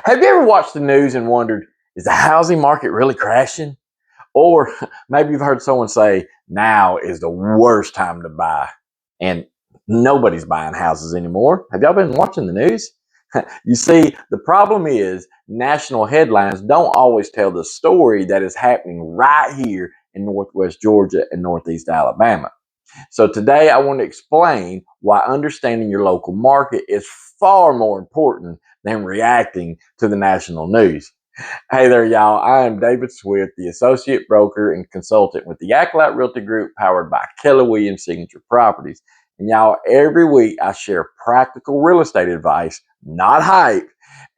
Have you ever watched the news and wondered, is the housing market really crashing? Or maybe you've heard someone say, now is the worst time to buy. And nobody's buying houses anymore. Have y'all been watching the news? You see, the problem is national headlines don't always tell the story that is happening right here in Northwest Georgia and Northeast Alabama. So today I want to explain why understanding your local market is far more important than reacting to the national news. Hey there, y'all. I am David Swift, the associate broker and consultant with the Acolyte Realty Group, powered by Keller Williams Signature Properties. And y'all, every week I share practical real estate advice, not hype.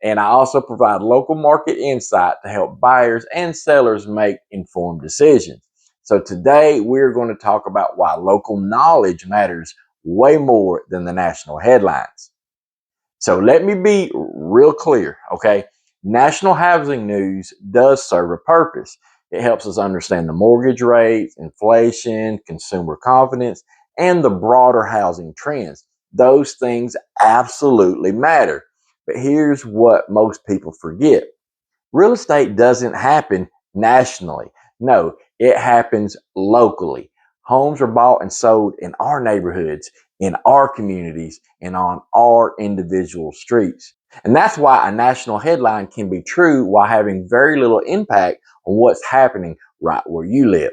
And I also provide local market insight to help buyers and sellers make informed decisions. So today we're going to talk about why local knowledge matters way more than the national headlines. So let me be real clear, okay? National housing news does serve a purpose. It helps us understand the mortgage rates, inflation, consumer confidence, and the broader housing trends. Those things absolutely matter. But here's what most people forget. Real estate doesn't happen nationally. No, it happens locally. Homes are bought and sold in our neighborhoods, in our communities, and on our individual streets. And that's why a national headline can be true while having very little impact on what's happening right where you live.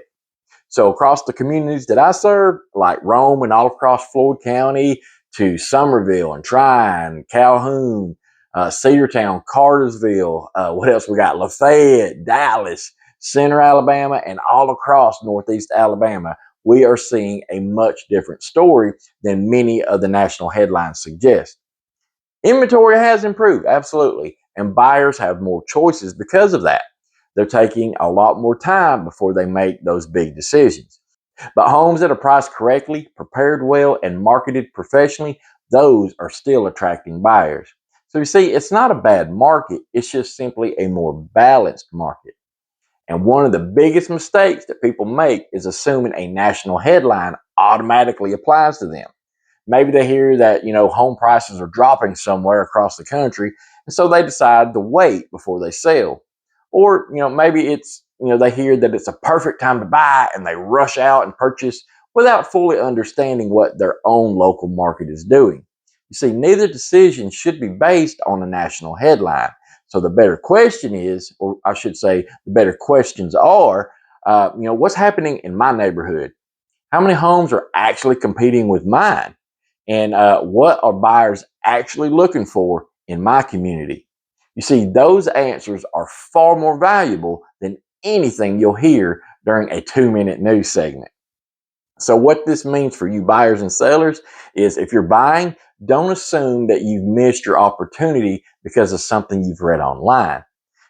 So across the communities that I serve, like Rome and all across Floyd County to Summerville and Tryon, Calhoun, Cedartown, Cartersville, what else we got? LaFayette, Dallas, Center Alabama, and all across Northeast Alabama, we are seeing a much different story than many of the national headlines suggest. Inventory has improved, absolutely, and buyers have more choices because of that. They're taking a lot more time before they make those big decisions. But homes that are priced correctly, prepared well, and marketed professionally, those are still attracting buyers. So you see, it's not a bad market, it's just simply a more balanced market. And one of the biggest mistakes that people make is assuming a national headline automatically applies to them. Maybe they hear that, home prices are dropping somewhere across the country, and so they decide to wait before they sell. Or, maybe it's, they hear that it's a perfect time to buy and they rush out and purchase without fully understanding what their own local market is doing. You see, neither decision should be based on a national headline. So the better question is, or I should say, the better questions are, what's happening in my neighborhood? How many homes are actually competing with mine? And what are buyers actually looking for in my community? You see, those answers are far more valuable than anything you'll hear during a 2-minute news segment. So what this means for you buyers and sellers is, if you're buying, don't assume that you've missed your opportunity because of something you've read online.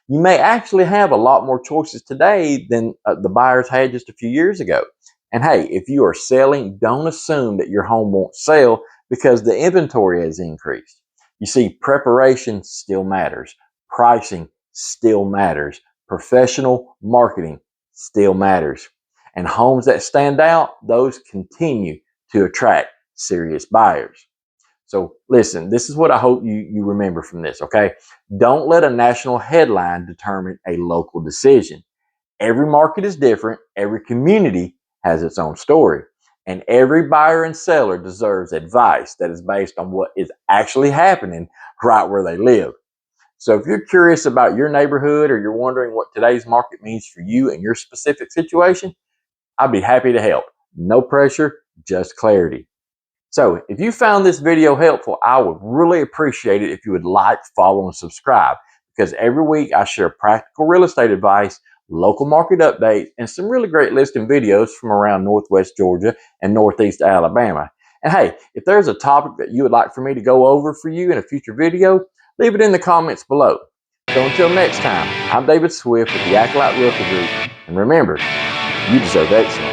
You may actually have a lot more choices today than the buyers had just a few years ago. And hey, if you are selling, don't assume that your home won't sell because the inventory has increased. You see, preparation still matters. Pricing still matters. Professional marketing still matters. And homes that stand out, those continue to attract serious buyers. So listen, this is what I hope you remember from this, okay? Don't let a national headline determine a local decision. Every market is different. Every community has its own story. And every buyer and seller deserves advice that is based on what is actually happening right where they live. So if you're curious about your neighborhood, or you're wondering what today's market means for you and your specific situation, I'd be happy to help. No pressure, just clarity. So if you found this video helpful, I would really appreciate it if you would like, follow, and subscribe, because every week I share practical real estate advice, local market updates, and some really great listing videos from around Northwest Georgia and Northeast Alabama. And hey, if there's a topic that you would like for me to go over for you in a future video, leave it in the comments below. So until next time, I'm David Swift with the Acolyte Realty Group, and remember, you deserve excellence.